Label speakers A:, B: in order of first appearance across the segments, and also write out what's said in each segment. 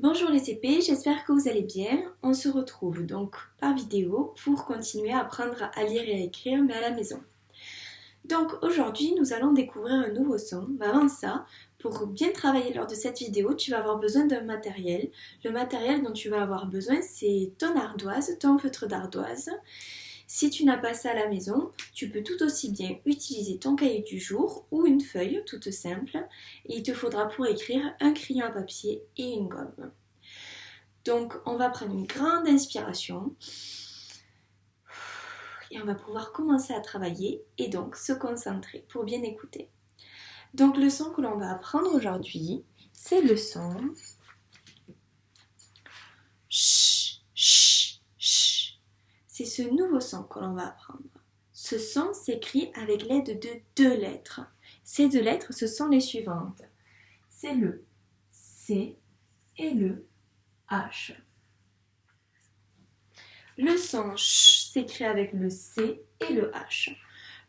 A: Bonjour les CP, j'espère que vous allez bien. On se retrouve donc par vidéo pour continuer à apprendre à lire et à écrire, mais à la maison. Donc aujourd'hui, nous allons découvrir un nouveau son. Mais avant ça, pour bien travailler lors de cette vidéo, tu vas avoir besoin d'un matériel. Le matériel dont tu vas avoir besoin, c'est ton ardoise, ton feutre d'ardoise. Si tu n'as pas ça à la maison, tu peux tout aussi bien utiliser ton cahier du jour ou une feuille toute simple. Et il te faudra pour écrire un crayon à papier et une gomme. Donc on va prendre une grande inspiration et on va pouvoir commencer à travailler et donc se concentrer pour bien écouter. Donc le son que l'on va apprendre aujourd'hui, c'est le son ch, ch, ch. C'est ce nouveau son que l'on va apprendre. Ce son s'écrit avec l'aide de deux lettres. Ces deux lettres, ce sont les suivantes. C'est le C et le H. Le son ch s'écrit avec le C et le H.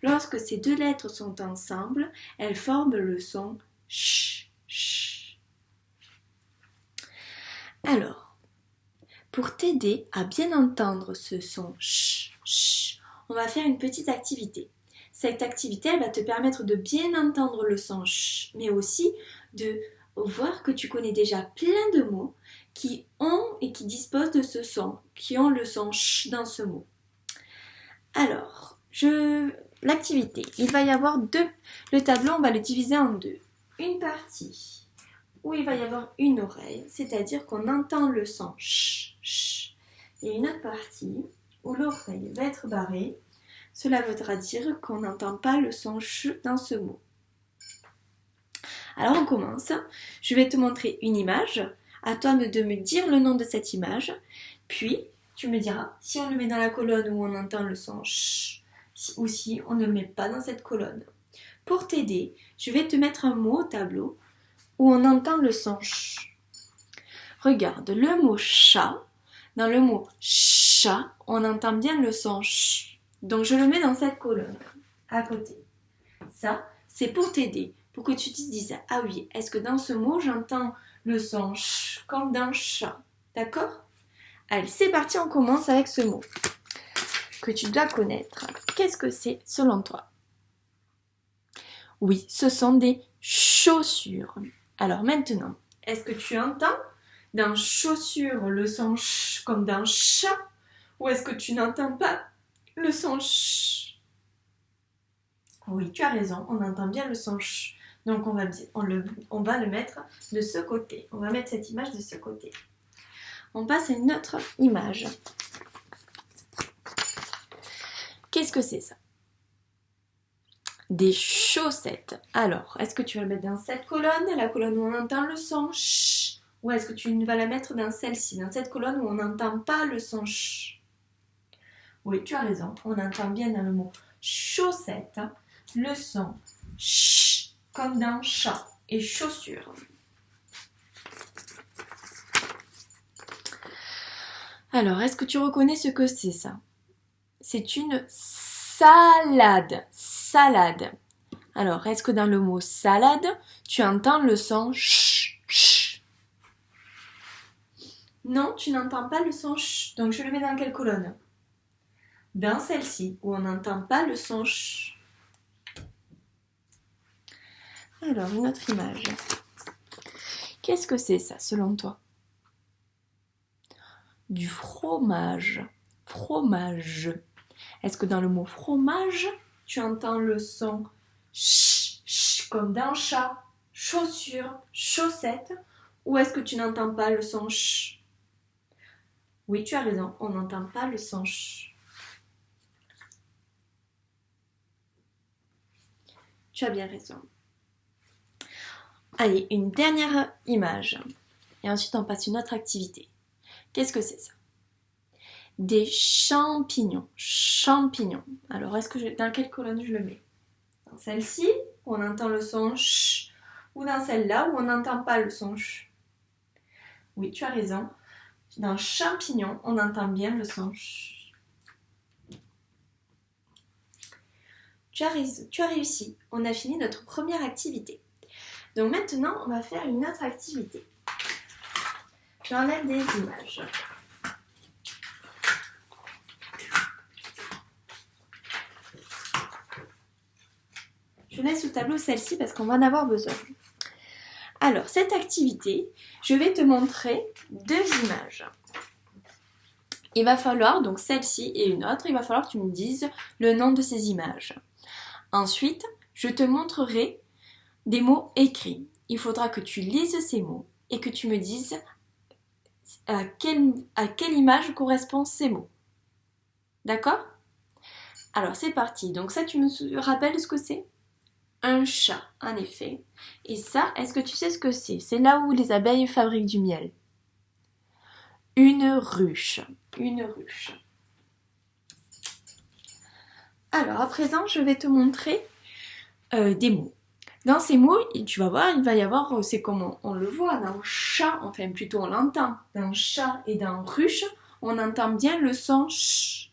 A: Lorsque ces deux lettres sont ensemble, elles forment le son ch, ch. Alors, pour t'aider à bien entendre ce son ch, ch, on va faire une petite activité. Cette activité, elle va te permettre de bien entendre le son ch, mais aussi de voir que tu connais déjà plein de mots qui ont et qui disposent de ce son, qui ont le son ch dans ce mot. Alors, l'activité, il va y avoir deux. Le tableau, on va le diviser en deux. Une partie où il va y avoir une oreille, c'est-à-dire qu'on entend le son ch, ch. Et une autre partie où l'oreille va être barrée. Cela voudra dire qu'on n'entend pas le son ch dans ce mot. Alors on commence. Je vais te montrer une image. À toi de me dire le nom de cette image. Puis, tu me diras si on le met dans la colonne où on entend le son ch ou si on ne le met pas dans cette colonne. Pour t'aider, je vais te mettre un mot au tableau où on entend le son ch. Regarde, le mot chat. Dans le mot chat, on entend bien le son ch. Donc je le mets dans cette colonne, à côté. Ça, c'est pour t'aider, pour que tu te dises, ah oui, est-ce que dans ce mot, j'entends le son ch comme dans chat. D'accord? Allez, c'est parti, on commence avec ce mot que tu dois connaître. Qu'est-ce que c'est selon toi? Oui, ce sont des chaussures. Alors maintenant, est-ce que tu entends dans chaussures le son ch comme dans chat ou est-ce que tu n'entends pas le son ch? Oui, tu as raison, on entend bien le son ch. Donc on va le mettre de ce côté. On va mettre cette image de ce côté. On passe à une autre image. Qu'est-ce que c'est ça? Des chaussettes. Alors, est-ce que tu vas le mettre dans cette colonne, la colonne où on entend le son ch, ou est-ce que tu vas la mettre dans celle-ci, dans cette colonne où on n'entend pas le son ch? Oui, tu as raison, on entend bien dans le mot chaussette le son ch comme dans chat et chaussures. Alors, est-ce que tu reconnais ce que c'est ça? C'est une salade. Salade. Alors, est-ce que dans le mot salade, tu entends le son ch, ch? Non, tu n'entends pas le son ch. Donc, je le mets dans quelle colonne? Dans celle-ci, où on n'entend pas le son ch. Alors, une autre image. Qu'est-ce que c'est ça, selon toi? Du fromage. Fromage. Est-ce que dans le mot fromage, tu entends le son ch, ch comme dans chat, chaussure, chaussette, ou est-ce que tu n'entends pas le son ch? Oui, tu as raison, on n'entend pas le son ch. Tu as bien raison. Allez, une dernière image. Et ensuite, on passe à une autre activité. Qu'est-ce que c'est ça? Des champignons. Champignons. Alors, dans quelle colonne je le mets? Dans celle-ci, où on entend le son ch, ou dans celle-là, où on n'entend pas le son ch? Oui, tu as raison. Dans champignons, on entend bien le son ch. Tu as réussi. On a fini notre première activité. Donc maintenant, on va faire une autre activité. J'enlève des images. Je laisse au tableau celle-ci parce qu'on va en avoir besoin. Alors, cette activité, je vais te montrer 2 images. Il va falloir, donc celle-ci et une autre, il va falloir que tu me dises le nom de ces images. Ensuite, je te montrerai des mots écrits. Il faudra que tu lises ces mots et que tu me dises à quelle image correspondent ces mots. D'accord? Alors, c'est parti. Donc ça, tu me rappelles ce que c'est? Un chat, en effet. Et ça, est-ce que tu sais ce que c'est? C'est là où les abeilles fabriquent du miel. Une ruche. Une ruche. Alors, à présent, je vais te montrer des mots. Dans ces mots, tu vas voir, il va y avoir, c'est comme on le voit, dans chat, enfin plutôt on l'entend. Dans chat et dans ruche, on entend bien le son ch.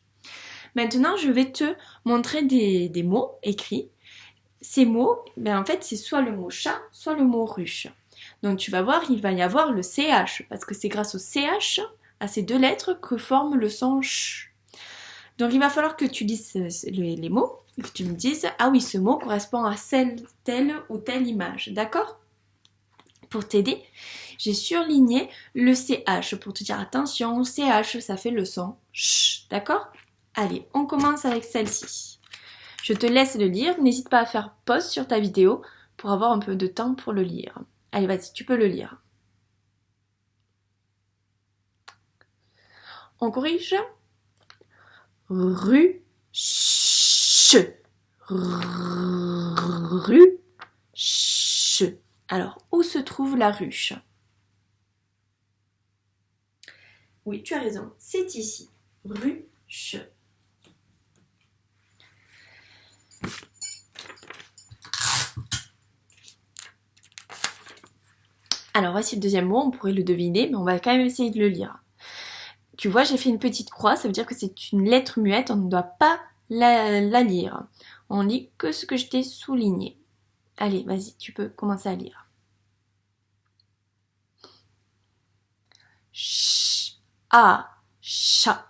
A: Maintenant, je vais te montrer des mots écrits. Ces mots, en fait, c'est soit le mot chat, soit le mot ruche. Donc tu vas voir, il va y avoir le CH, parce que c'est grâce au CH, à ces 2 lettres, que forme le son ch. Donc il va falloir que tu lises les mots, et que tu me dises, ah oui, ce mot correspond à telle ou telle image, d'accord? Pour t'aider, j'ai surligné le CH, pour te dire, attention, CH, ça fait le son ch, d'accord? Allez, on commence avec celle-ci. Je te laisse le lire, n'hésite pas à faire pause sur ta vidéo pour avoir un peu de temps pour le lire. Allez, vas-y, tu peux le lire. On corrige? Ruche. Ruche. Alors, où se trouve la ruche? Oui, tu as raison, c'est ici. Ruche. Alors voici le deuxième mot, on pourrait le deviner, mais on va quand même essayer de le lire. Tu vois, j'ai fait une petite croix, ça veut dire que c'est une lettre muette, on ne doit pas la lire. On lit que ce que je t'ai souligné. Allez, vas-y, tu peux commencer à lire. Ch, a, chat.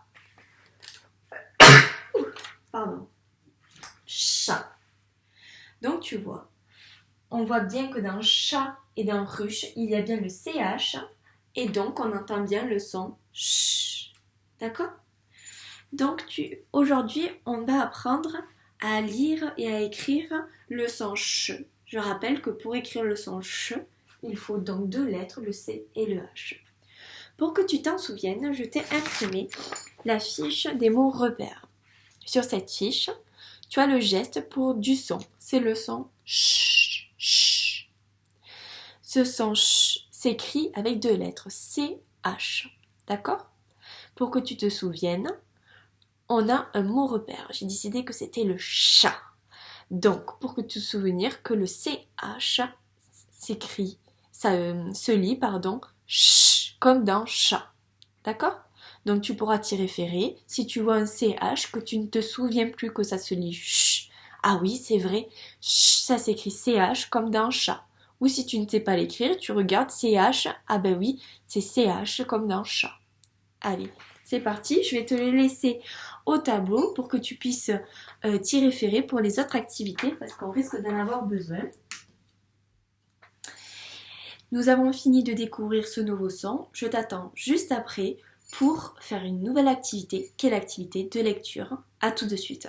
A: Pardon. Chat. Donc tu vois, on voit bien que dans chat et dans ruche, il y a bien le CH et donc on entend bien le son ch. D'accord? Donc aujourd'hui, on va apprendre à lire et à écrire le son ch. Je rappelle que pour écrire le son ch, il faut donc 2 lettres, le C et le H. Pour que tu t'en souviennes, je t'ai imprimé la fiche des mots repères. Sur cette fiche, tu as le geste pour du son. C'est le son ch, ch. Ce son ch s'écrit avec 2 lettres, C-H. D'accord? Pour que tu te souviennes, on a un mot repère. J'ai décidé que c'était le chat. Donc, pour que tu te souviennes que le CH s'écrit, ça se lit, ch, comme dans chat. D'accord? Donc, tu pourras t'y référer. Si tu vois un CH, que tu ne te souviens plus que ça se lit ch. Ah oui, c'est vrai, ch, ça s'écrit CH comme dans chat. Ou si tu ne sais pas l'écrire, tu regardes CH, ah ben oui, c'est CH comme dans chat. Allez, c'est parti, je vais te le laisser au tableau pour que tu puisses t'y référer pour les autres activités parce qu'on risque d'en avoir besoin. Nous avons fini de découvrir ce nouveau son, je t'attends juste après pour faire une nouvelle activité, qui est l'activité de lecture. À tout de suite.